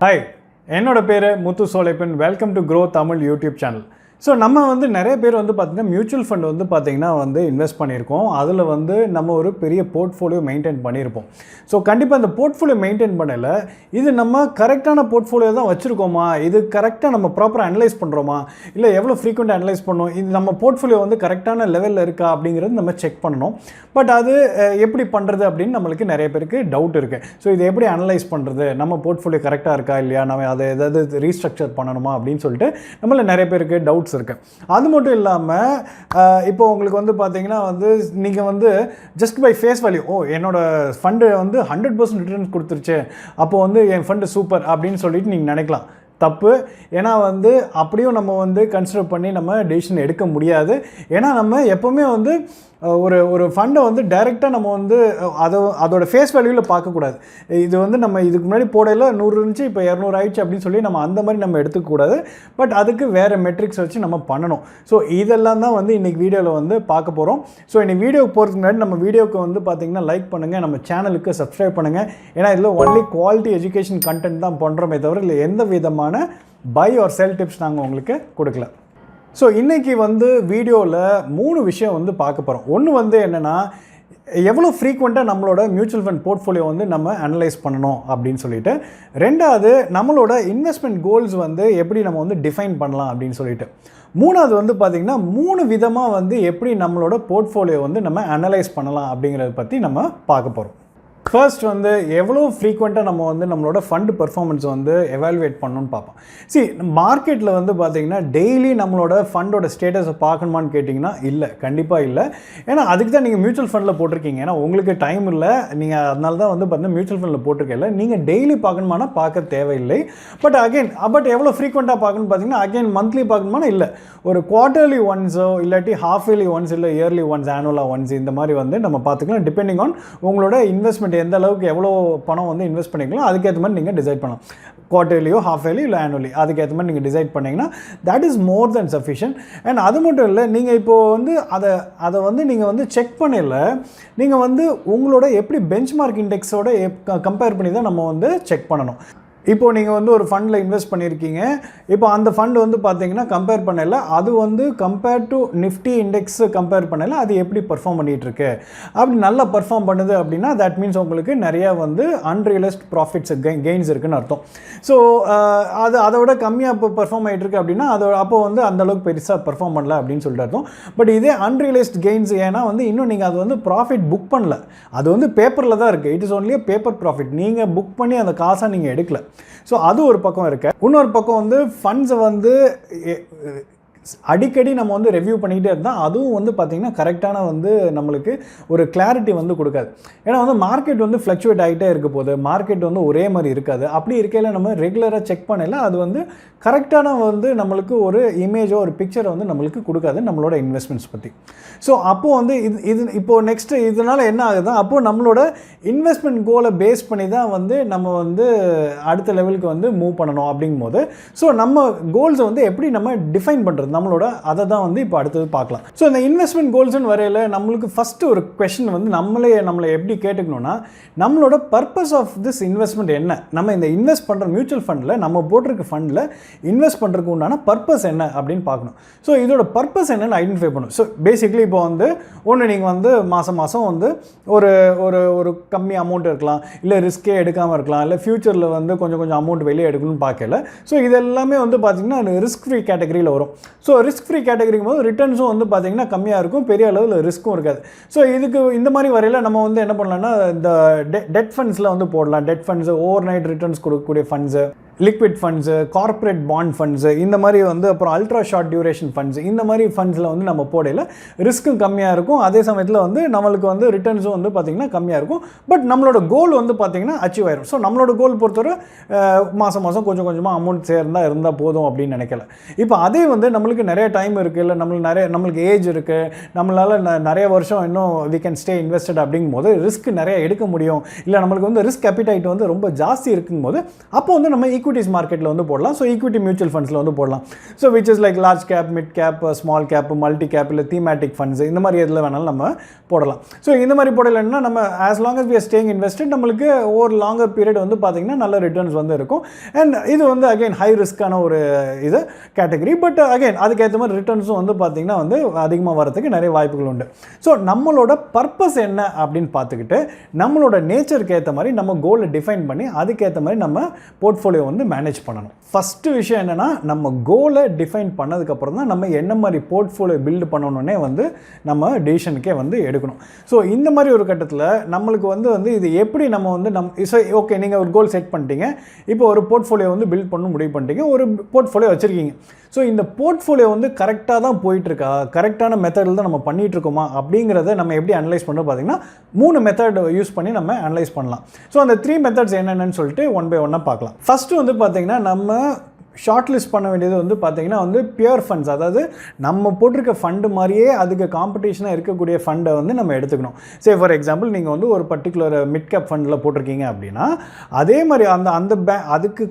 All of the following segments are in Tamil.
Hi, என்னோட பேரு Muthu Solaippan. Welcome to Groww Tamil YouTube channel. So நம்ம நிறைய பேர் பார்த்தீங்கன்னா மியூச்சுவல் ஃபண்ட் பார்த்தீங்கன்னா இன்வெஸ்ட் பண்ணியிருக்கோம். அதில் நம்ம ஒரு பெரிய போர்ட்ஃபோலியோ மெயின்டைன் பண்ணியிருப்போம். ஸோ கண்டிப்பாக அந்த போர்ட்ஃபோலியோ மெயின்டைன் பண்ணல இது நம்ம கரெக்டான போர்ட்ஃபோலியோ தான் வச்சுருக்கோமா, இது கரெக்டாக நம்ம ப்ராப்பராக அனலைஸ் பண்ணுறோமா, இல்லை எவ்வளோ ஃப்ரீக்வெண்ட்டாக அனலைஸ் பண்ணணும், இது நம்ம போர்ட்ஃபோலியோ கரெக்டான லெவலில் இருக்கா அப்படிங்கிறது நம்ம செக் பண்ணணும். பட் அது எப்படி பண்ணுறது அப்படின்னு நம்மளுக்கு நிறைய பேருக்கு டவுட் இருக்குது. ஸோ இதை எப்படி அனலைஸ் பண்ணுறது, நம்ம போர்ட்ஃபோலியோ கரெக்டாக இருக்கா இல்லையா, நம்ம அதை ஏதாவது ரீஸ்ட்ரக்சர் பண்ணணுமா அப்படின்னு சொல்லிட்டு நம்மள நிறைய பேருக்கு டவுட்ஸ் இருக்கு. அது மட்டும் இல்லாமல் இப்போ உங்களுக்கு பார்த்தீங்கன்னா நீங்கள் ஜஸ்ட் பை ஃபேஸ் வேல்யூ என்னோட ஃபண்டு 100% ரிட்டர்ன்ஸ் கொடுத்துருச்சு, அப்போ என் ஃபண்டு சூப்பர் அப்படின்னு சொல்லிட்டு நீங்கள் நினைக்கலாம். தப்பு. ஏன்னா அப்படியும் நம்ம கன்சிடர் பண்ணி நம்ம டெசிஷன் எடுக்க முடியாது. ஏன்னா நம்ம எப்போவுமே ஒரு ஃபண்டை டைரெக்டாக நம்ம அதோட ஃபேஸ் வேல்யூவில் பார்க்கக்கூடாது. இது நம்ம இதுக்கு முன்னாடி போடையில் 100 இருந்துச்சு, இப்போ 200 ஆயிடுச்சு அப்படின்னு சொல்லி நம்ம அந்த மாதிரி நம்ம எடுத்துக்கூடாது. பட் அதுக்கு வேறு மெட்ரிக்ஸ் வச்சு நம்ம பண்ணணும். ஸோ இதெல்லாம் தான் இன்றைக்கி வீடியோவில் பார்க்க போகிறோம். ஸோ இன்றைக்கி வீடியோக்கு போகிறதுக்கு முன்னாடி நம்ம வீடியோவுக்கு பார்த்தீங்கன்னா லைக் பண்ணுங்கள், நம்ம சேனலுக்கு சப்ஸ்கிரைப் பண்ணுங்கள். ஏன்னா இதில் ஒன்லி குவாலிட்டி எஜுகேஷன் கண்டென்ட் தான் பண்ணுறோமே தவிர இல்லை எந்த விதமான பை ஆர் செல் டிப்ஸ் நாங்கள் உங்களுக்கு கொடுக்கல. ஸோ இன்றைக்கி வீடியோவில் 3 விஷயம் பார்க்க போகிறோம். ஒன்று என்னென்னா எவ்வளோ ஃப்ரீக்வெண்ட்டாக நம்மளோட மியூச்சுவல் ஃபண்ட் போர்ட்ஃபோலியோ நம்ம அனலைஸ் பண்ணணும் அப்படின்னு சொல்லிட்டு, ரெண்டாவது நம்மளோட இன்வெஸ்ட்மெண்ட் கோல்ஸ் எப்படி நம்ம டிஃபைன் பண்ணலாம் அப்படின்னு சொல்லிட்டு, மூணாவது பார்த்திங்கன்னா 3 விதமாக எப்படி நம்மளோட போர்ட்ஃபோலியோ நம்ம அனலைஸ் பண்ணலாம் அப்படிங்கிறத பற்றி நம்ம பார்க்க போகிறோம். ஃபர்ஸ்ட் எவ்வளோ ஃப்ரீக்வெண்ட்டாக நம்ம நம்மளோட ஃபண்டு பர்ஃபார்மன்ஸ் எவாலுவேட் பண்ணணும்னு பார்ப்போம். மார்க்கெட்டில் பார்த்திங்கன்னா டெய்லி நம்மளோட ஃபண்டோட ஸ்டேட்டஸை பார்க்கணுமான்னு கேட்டிங்கன்னா இல்லை, கண்டிப்பாக இல்லை. ஏன்னா அதுக்கு தான் நீங்கள் மியூச்சுவல் ஃபண்டில் போட்டிருக்கீங்க. ஏன்னா உங்களுக்கு டைம் இல்லை, நீங்கள் அதனால தான் பார்த்தீங்கன்னா மியூச்சுவல் ஃபண்டில் போட்டிருக்கல. நீங்கள் டெய்லி பார்க்கணுமானா பார்க்க தேவையில்லை. பட் எவ்வளோ ஃப்ரீக்வெண்ட்டாக பார்க்கணும்னு பார்த்தீங்கன்னா அகைன் மந்த்லி பார்க்கணுமானா இல்லை, ஒரு குவார்ட்டர்லி ஒன்ஸோ இல்லாட்டி ஹாஃப் இயர்லி ஒன்ஸ் இல்லை இயர்லி ஒன்ஸ் ஆனுவலாக ஒன்ஸ் இந்த மாதிரி நம்ம பார்த்துக்கலாம். டிபெண்டிங் ஆன் உங்களோட இன்வெஸ்ட்மெண்ட் எந்த அளவுக்கு எவ்வளோ பணம் இன்வெஸ்ட் பண்ணிக்கலாம் அதுக்கேற்ற மாதிரி நீங்கள் டிசைட் பண்ணலாம். குவார்ட்டர்லியோ ஹாஃப் இயர்லி இல்லை ஆனுவலி அதுக்கேற்ற மாதிரி நீங்கள் டிசைட் பண்ணிங்கன்னா that is more then sufficient. And அது மட்டும் இல்லை, நீங்கள் இப்போது அதை நீங்கள் செக் பண்ணல, நீங்கள் உங்களோட எப்படி பெஞ்ச் மார்க் இண்டெக்ஸோட கம்பேர் பண்ணி தான் நம்ம செக் பண்ணணும். இப்போது நீங்கள் ஒரு ஃபண்டில் இன்வெஸ்ட் பண்ணியிருக்கீங்க. இப்போ அந்த ஃபண்டு பார்த்தீங்கன்னா கம்பேர் பண்ணல, அது compare to Nifty index compare பண்ணல அது எப்படி பர்ஃபார்ம் பண்ணிகிட்ருக்கு. அப்படி நல்லா பர்ஃபார்ம் பண்ணுது அப்படின்னா தட் மீன்ஸ் உங்களுக்கு நிறையா அன்ரியலைஸ்ட் ப்ராஃபிட்ஸ் கெயின்ஸ் இருக்குதுன்னு அர்த்தம். ஸோ அதை விட கம்மியாக இப்போ பர்ஃபார்ம் ஆகிட்டுருக்கு அப்படின்னா அப்போ அந்தளவுக்கு பெருசாக பர்ஃபார்ம் பண்ணல அப்படின்னு சொல்லிட்டு அர்த்தம். பட் இதே அன்ரியலைஸ்ட் கெயின்ஸ் ஏன்னா இன்னும் நீங்கள் அது ப்ராஃபிட் புக் பண்ணல, அது பேப்பரில் தான் இருக்குது. It is only paper profit, நீங்கள் புக் பண்ணி அந்த காசை நீங்கள் எடுக்கல. ஸோ அது ஒரு பக்கம் இருக்கு. இன்னொரு பக்கம் ஃபண்ட்ஸை அடிக்கடி நம்ம ரெவ்யூ பண்ணிக்கிட்டே இருந்தால் அதுவும் பார்த்திங்கன்னா கரெக்டான நம்மளுக்கு ஒரு கிளாரிட்டி கொடுக்காது. ஏன்னா மார்க்கெட் ஃப்ளக்சுவேட் ஆகிட்டே இருக்க போது, மார்க்கெட் ஒரே மாதிரி இருக்காது. அப்படி இருக்கையில் நம்ம ரெகுலராக செக் பண்ணல அது கரெக்டான நம்மளுக்கு ஒரு இமேஜோ ஒரு பிக்சரை நம்மளுக்கு கொடுக்காது நம்மளோட இன்வெஸ்ட்மெண்ட்ஸ் பற்றி. ஸோ அப்போது இது இப்போது நெக்ஸ்ட்டு இதனால் என்ன ஆகுதுன்னா அப்போது நம்மளோட இன்வெஸ்ட்மெண்ட் கோலை பேஸ் பண்ணி தான் நம்ம அடுத்த லெவலுக்கு மூவ் பண்ணணும் அப்படிங்கும்போது ஸோ நம்ம கோல்ஸை எப்படி நம்ம டிஃபைன் பண்ணுறது நம்மளோட அதை தான் இப்போ அடுத்தது பார்க்கலாம். ஸோ இந்த இன்வெஸ்ட்மெண்ட் கோல்ஸ்னு வரையில் நம்மளுக்கு ஃபஸ்ட்டு ஒரு கொஸ்டின் நம்மளை எப்படி கேட்டுக்கணும்னா நம்மளோட பர்பஸ் ஆஃப் திஸ் இன்வெஸ்ட்மெண்ட் என்ன, நம்ம இந்த இன்வெஸ்ட் பண்ணுற மியூச்சுவல் ஃபண்டில் நம்ம போட்டிருக்க ஃபண்டில் இன்வெஸ்ட் பண்ணுறதுக்கு உண்டான பர்பஸ் என்ன அப்படின்னு பார்க்கணும். ஸோ இதோட பர்பஸ் என்னன்னு ஐடென்டிஃபை பண்ணணும். ஸோ பேசிக்லி இப்போ ஒன்று நீங்கள் மாதம் ஒரு ஒரு ஒரு கம்மி அமௌண்ட் இருக்கலாம், இல்லை ரிஸ்க்கே எடுக்காமல் இருக்கலாம், இல்லை ஃப்யூச்சரில் கொஞ்சம் அமௌண்ட் வெளியே எடுக்கணும்னு பார்க்கல. ஸோ இது எல்லாமே பார்த்திங்கன்னா ரிஸ்க் ஃப்ரீ கேட்டகரியில் வரும். ஸோ ரிஸ்க் ஃப்ரீ கேட்டகரிக்கும் போது ரிட்டர்ன்ஸும் பார்த்திங்கன்னா கம்மியாக இருக்கும், பெரிய அளவில் ரிஸ்க்கும் இருக்காது. ஸோ இதுக்கு இந்த மாதிரி வரையில் நம்ம என்ன பண்ணலாம்னா இந்த டெட் ஃபண்ட்ஸில் போடலாம். Debt funds, overnight returns கொடுக்கக்கூடிய funds, liquid funds, corporate bond funds, இந்த மாதிரி அப்புறம் அல்ட்ரா ஷார்ட் டியூரேஷன் ஃபண்ட்ஸ், இந்த மாதிரி ஃபண்ட்ஸில் நம்ம போடையில் ரிஸ்க்கும் கம்மியாக இருக்கும். அதே சமயத்தில் நம்மளுக்கு ரிட்டர்ன்ஸும் பார்த்திங்கன்னா கம்மியாக இருக்கும். பட் நம்மளோட கோல் பார்த்திங்கன்னா அச்சீவ் ஆயிடும். ஸோ நம்மளோட கோல் பொறுத்தவரை மாதம் கொஞ்சம் கொஞ்சமாக அமௌண்ட் இருந்தால் போதும் அப்படின்னு நினைக்கல. இப்போ அதே நம்மளுக்கு நிறைய டைம் இருக்குது, இல்லை நம்மளுக்கு ஏஜ் இருக்குது, நம்மளால் நிறைய வருஷம் இன்னும் வி கேன் ஸ்டே இன்வெஸ்டட் அப்படிங்கும்போது ரிஸ்க் நிறைய எடுக்க முடியும், இல்லை நம்மளுக்கு ரிஸ்க் அப்பிடைட் ரொம்ப ஜாஸ்தி இருக்கும்போது அப்போ நம்ம ஈக்குவிட்டி ஈக்விட்டிஸ் மார்க்கெட்டில் வந்து போடலாம். ஸோ ஈக்விட்டி மியூச்சுவல் ஃபண்ட்ஸில் வந்து போடலாம். So which is like large cap, mid cap, small cap, multi cap, இல்லை தீமேட்டிக் ஃபண்ட்ஸ், இந்த மாதிரி எதில் வேணாலும் நம்ம போடலாம். ஸோ இந்த மாதிரி போடலைன்னா நம்ம as long as we are staying invested நம்மளுக்கு ஒரு லாங்கர் பீரியட் வந்து பார்த்தீங்கன்னா நல்ல ரிட்டர்ன்ஸ் வந்து இருக்கும். அண்ட் இது வந்து அகைன் ஹை ரிஸ்க்கான ஒரு இது கேட்டகரி. பட் அகைன் அதுக்கேற்ற மாதிரி ரிட்டர்ன்ஸும் வந்து பார்த்தீங்கன்னா வந்து அதிகமாக வரதுக்கு நிறைய வாய்ப்புகள் உண்டு. ஸோ நம்மளோட பர்பஸ் என்ன அப்படின்னு பார்த்துக்கிட்டு நம்மளோட நேச்சருக்கு ஏற்ற மாதிரி நம்ம கோலை டிஃபைன் பண்ணி அதுக்கேற்ற மாதிரி நம்ம போர்ட்ஃபோலியோ வந்து மேனேஜ் பண்ணணும். ஃபஸ்ட்டு விஷயம் என்னென்னா, நம்ம கோலை டிஃபைன் பண்ணதுக்கப்புறம் தான் நம்ம என்ன மாதிரி போர்ட்ஃபோலியோ பில்டு பண்ணணுன்னே வந்து நம்ம டிசிஷனுக்கே வந்து எடுக்கணும். ஸோ இந்த மாதிரி ஒரு கட்டத்தில் நம்மளுக்கு வந்து இது எப்படி நம்ம வந்து ஓகே நீங்கள் ஒரு கோல் செட் பண்ணிட்டீங்க, இப்போ ஒரு போர்ட்ஃபோலியோ வந்து பில்ட் பண்ண முடிவு பண்ணிட்டீங்க, ஒரு போர்ட்ஃபோலியோ வச்சுருக்கீங்க. ஸோ இந்த போர்ட்ஃபோலியோ வந்து கரெக்டாக தான் போயிட்டுருக்கா, கரெக்டான மெத்தடில் தான் நம்ம பண்ணிகிட்ருக்கோமா அப்படிங்கிறத நம்ம எப்படி அனலைஸ் பண்ணுறோம் பார்த்தீங்கன்னா 3 மெத்தட் யூஸ் பண்ணி நம்ம அனலைஸ் பண்ணலாம். ஸோ அந்த 3 மெத்தட்ஸ் என்னென்னு சொல்லிட்டு ஒன் பை ஒன்னாக பார்க்கலாம். ஃபஸ்ட்டு வந்து பார்த்தீங்கன்னா நம்ம ஷார்ட் லிஸ்ட் பண்ண வேண்டியது வந்து பார்த்தீங்கன்னா வந்து பியூர் ஃபண்ட்ஸ், அதாவது நம்ம போட்டிருக்க ஃபண்டு மாதிரியே அதுக்கு காம்படிஷனாக இருக்கக்கூடிய ஃபண்டை வந்து நம்ம எடுத்துக்கணும். சே ஃபார் எக்ஸாம்பிள் நீங்கள் வந்து ஒரு பர்டிகுலர் மிட் கேப் ஃபண்டில் போட்டிருக்கீங்க அப்படின்னா அதே மாதிரி அதுக்கு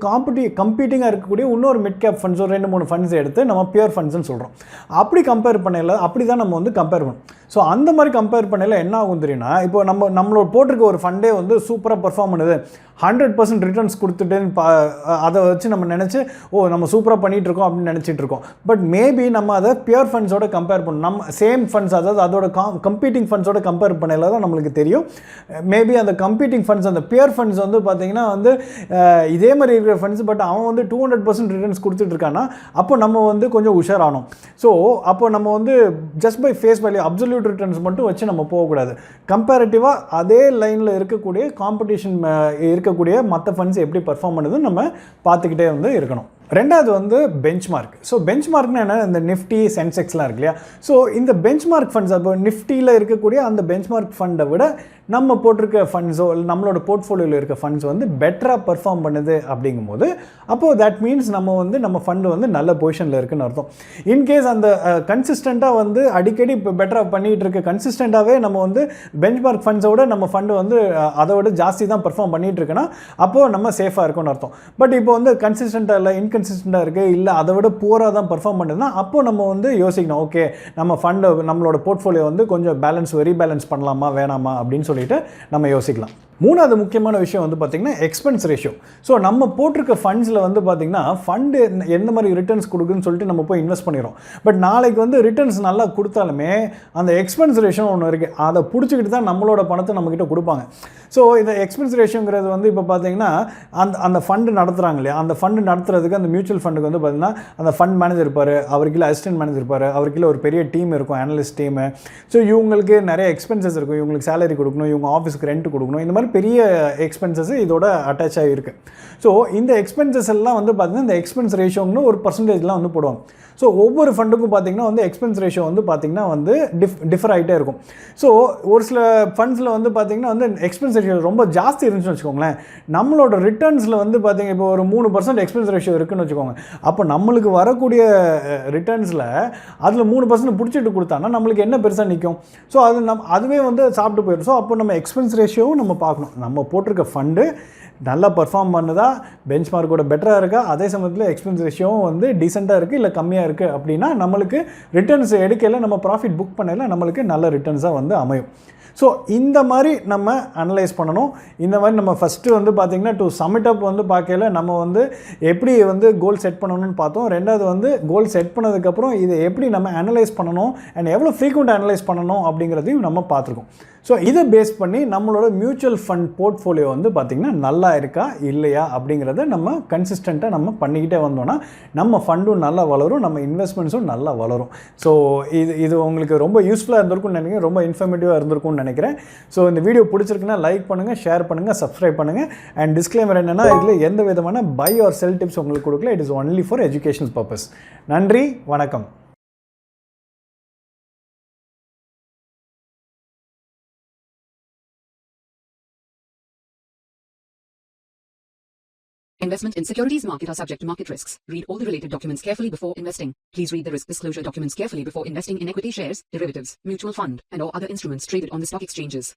கம்பீட்டிங்காக இருக்கக்கூடிய இன்னொரு மிட் கேப் ஃபண்ட்ஸ் ஒரு 2-3 ஃபண்ட்ஸ் எடுத்து நம்ம பியூர் ஃபண்ட்ஸ்னு சொல்கிறோம். அப்படி கம்பேர் பண்ணல, அப்படி தான் நம்ம வந்து கம்பேர் பண்ணணும். ஸோ அந்த மாதிரி கம்பேர் பண்ணல என்ன ஆகும் தெரியும்னா, இப்போ நம்மளோட போட்டிருக்க ஒரு ஃபண்டே வந்து சூப்பராக பர்ஃபார்ம் பண்ணுது, 100% ரிட்டர்ன்ஸ் கொடுத்துட்டு அதை வச்சு நம்ம நினச்சி நம்ம சூப்பராக பண்ணிகிட்டு இருக்கோம் அப்படின்னு நினச்சிட்டு இருக்கோம். பட் மேபி நம்ம அதை பியூர் ஃபண்ட்ஸோட கம்பேர் பண்ணணும். நம்ம சேம் ஃபண்ட்ஸ், அதாவது அதோட கம்பீட்டிங் ஃபண்ட்ஸோட கம்பேர் பண்ணல தான் நம்மளுக்கு தெரியும். மேபி அந்த கம்பீட்டிங் ஃபண்ட்ஸ், அந்த பியூர் ஃபண்ட்ஸ் வந்து பார்த்தீங்கன்னா வந்து இதே மாதிரி இருக்கிற ஃபண்ட்ஸ், பட் அவன் வந்து 200% ரிட்டர்ன்ஸ் கொடுத்துட்டு இருக்கான்னா அப்போ நம்ம வந்து கொஞ்சம் உஷாரானோம். ஸோ அப்போ நம்ம வந்து just by face value absolute returns மட்டும் வச்சு நம்ம போகக்கூடாது. கம்பேரிட்டிவாக அதே லைனில் இருக்கக்கூடிய காம்படிஷன் இருக்கக்கூடிய மற்ற ஃபண்ட்ஸ் எப்படி பர்ஃபார்ம் பண்ணுதுன்னு நம்ம பார்த்துக்கிட்டே வந்து இருக்கணும். ரெண்டாவது வந்து பெஞ்ச்மார்க். ஸோ பெஞ்ச்மார்க்னா என்ன, இந்த நிஃப்டி சென்செக்ஸ்லாம் இருக்கு இல்லையா, ஸோ இந்த பெஞ்ச்மார்க் ஃபண்ட்ஸ், அப்போ நிஃப்டியில் இருக்கக்கூடிய அந்த பெஞ்ச்மார்க் ஃபண்டை விட நம்ம போட்டிருக்க ஃபண்ட்ஸோ இல்லை நம்மளோட போர்ட்ஃபோலியோவில் இருக்க ஃபண்ட்ஸ் வந்து பெட்டராக பர்ஃபார்ம் பண்ணுது அப்படிங்கும்போது அப்போது தட் மீன்ஸ் நம்ம ஃபண்டு வந்து நல்ல பொசிஷனில் இருக்குன்னு அர்த்தம். இன்கேஸ் அந்த கன்சிஸ்டண்ட்டாக வந்து அடிக்கடி இப்போ பெட்டராக பண்ணிகிட்டு இருக்க கன்சிஸ்டண்ட்டாகவே நம்ம வந்து பெஞ்ச்மார்க் ஃபண்ட்ஸோட நம்ம ஃபண்டு வந்து அதை விட ஜாஸ்தி தான் பர்ஃபார்ம் பண்ணிகிட்டு இருக்குன்னா அப்போது நம்ம சேஃபாக இருக்கும்னு அர்த்தம். பட் இப்போ வந்து கன்சிஸ்டண்ட்டாக இல்லை, இன்கன்சிஸ்டண்ட்டாக இருக்குது, இல்லை அதை விட பூராக தான் பர்ஃபார்ம் பண்ணுதுன்னா அப்போது நம்ம வந்து யோசிக்கணும், ஓகே நம்ம ஃபண்டு நம்மளோட போர்ட்ஃபோலியோ வந்து கொஞ்சம் ரீபேலன்ஸ் பண்ணலாமா வேணாமா அப்படின்னு சொல்லிட்டு நம்ம யோசிக்கலாம். மூணாவது முக்கியமான விஷயம் வந்து பார்த்திங்கன்னா எக்ஸ்பென்ஸ் ரேஷியோ. ஸோ நம்ம போட்டிருக்க ஃபண்ட்ஸில் வந்து பார்த்திங்கன்னா ஃபண்டு எந்த மாதிரி ரிட்டர்ன்ஸ் கொடுக்குன்னு சொல்லிட்டு நம்ம போய் இன்வெஸ்ட் பண்ணிடுறோம். பட் நாளைக்கு வந்து ரிட்டர்ன்ஸ் நல்லா கொடுத்தாலுமே அந்த எக்ஸ்பென்ஸ் ரேஷியோ ஒன்று இருக்குது, அதை பிடிச்சிக்கிட்டு தான் நம்மளோட பணத்தை நம்மக்கிட்ட கொடுப்பாங்க. ஸோ இந்த எக்ஸ்பென்ஸ் ரேஷியோங்கிறது வந்து இப்போ பார்த்தீங்கன்னா அந்த ஃபண்டு நடத்துகிறாங்க இல்லையா, அந்த ஃபண்டு நடத்துறதுக்கு அந்த மியூச்சுவல் ஃபண்டுக்கு வந்து பார்த்திங்கன்னா அந்த ஃபண்ட் மேனேஜர் இருப்பார், அவருக்குள்ள அசிஸ்டன்ட் மேனேஜர் இருப்பார், அவருக்குள்ள ஒரு பெரிய டீம் இருக்கும், அனலிஸ்ட் டீமு. ஸோ இவங்களுக்கு நிறைய எக்ஸ்பென்சஸ் இருக்கும், இவங்களுக்கு சேலரி கொடுக்கணும், இவங்க ஆஃபீஸ்க்கு ரெண்ட் கொடுக்கணும், இந்த மாதிரி பெரிய எக்ஸ்பென்சஸ் இதோட அட்டாச் ஆகிருக்கு. ஸோ இந்த எக்ஸ்பென்சஸ் எல்லாம் வந்து பார்த்திங்கன்னா இந்த எக்ஸ்பென்ஸ் ரேஷியோன்னு ஒரு பர்சன்டேஜ்லாம் வந்து போடுவாங்க. ஸோ ஒவ்வொரு ஃபண்டுக்கும் பார்த்திங்கன்னா வந்து எக்ஸ்பென்ஸ் ரேஷியோ வந்து பார்த்திங்கன்னா வந்து டிஃபர் ஆகிட்டே இருக்கும். ஸோ ஒரு சில ஃபண்ட்ஸில் வந்து பார்த்திங்கன்னா வந்து எக்ஸ்பென்ஸ் ரேஷியோ ரொம்ப ஜாஸ்தி இருந்துச்சுன்னு வச்சுக்கோங்களேன், நம்மளோட ரிட்டர்ன்ஸில் வந்து பார்த்திங்க இப்போ ஒரு 3% எக்ஸ்பென்ஸ் ரேஷியோ இருக்குன்னு வச்சுக்கோங்க, அப்போ நம்மளுக்கு வரக்கூடிய ரிட்டர்ன்ஸில் அதில் 3% பிடிச்சிட்டு கொடுத்தாங்கன்னா நம்மளுக்கு என்ன பெருசாக நிற்கும். ஸோ அதுவே வந்து சாப்பிட்டு போயிடும். ஸோ அப்போ நம்ம எக்ஸ்பென்ஸ் ரேஷியோவும் நம்ம பார்க்கணும். நம்ம போட்டிருக்க ஃபண்டு நல்லா பர்ஃபார்ம் பண்ணுதா, பெஞ்ச் மார்க்கோட பெட்டராக இருக்கா, அதே சமயத்தில் எக்ஸ்பென்ஸ் ரேஷியோவும் வந்து டீசெண்டாக இருக்குது இல்லை கம்மியாக இருக்குது அப்படின்னா நம்மளுக்கு ரிட்டர்ன்ஸ் எடுக்கையில் நம்ம ப்ராஃபிட் புக் பண்ணையில் நம்மளுக்கு நல்ல ரிட்டர்ன்ஸாக வந்து அமையும். ஸோ இந்த மாதிரி நம்ம அனலைஸ் பண்ணணும். இந்த மாதிரி நம்ம ஃபஸ்ட்டு வந்து பார்த்திங்கன்னா டு சமிட் அப் வந்து பார்க்கல நம்ம வந்து எப்படி வந்து கோல் செட் பண்ணணும்னு பார்த்தோம். ரெண்டாவது வந்து கோல் செட் பண்ணதுக்கப்புறம் இதை எப்படி நம்ம அனலைஸ் பண்ணணும் அண்ட் எவ்வளோ ஃப்ரீக்வெண்ட் அனலைஸ் பண்ணணும் அப்படிங்கிறதையும் நம்ம பார்த்துருக்கோம். ஸோ இதை பேஸ் பண்ணி நம்மளோட மியூச்சுவல் ஃபண்ட் போர்ட்ஃபோலியோ வந்து பார்த்திங்கன்னா நல்லா இருக்கா இல்லையா அப்படிங்கிறத நம்ம கன்சிஸ்டண்ட்டாக நம்ம பண்ணிக்கிட்டே வந்தோம்னா நம்ம ஃபண்டும் நல்லா வளரும், நம்ம இன்வெஸ்ட்மெண்ட்ஸும் நல்லா வளரும். ஸோ இது உங்களுக்கு ரொம்ப யூஸ்ஃபுல்லாக இருந்திருக்கும்னு நினைக்கிறேன், ரொம்ப இன்ஃபர்மேட்டிவாக இருந்திருக்கும்னு நினைக்கிறேன். ஸோ இந்த வீடியோ பிடிச்சிருக்குன்னா லைக் பண்ணுங்கள், ஷேர் பண்ணுங்கள், சப்ஸ்கிரைப் பண்ணுங்கள். அண்ட் டிஸ்க்ளைமர் என்னென்னா இதில் எந்த விதமான பை ஆர் செல் டிப்ஸ் உங்களுக்கு கொடுக்கல, it is only for educational purpose. நன்றி, வணக்கம். Investment in securities market are subject to market risks. Read all the related documents carefully before investing. Please read the risk disclosure documents carefully before investing in equity shares, derivatives, mutual fund, and or other instruments traded on the stock exchanges.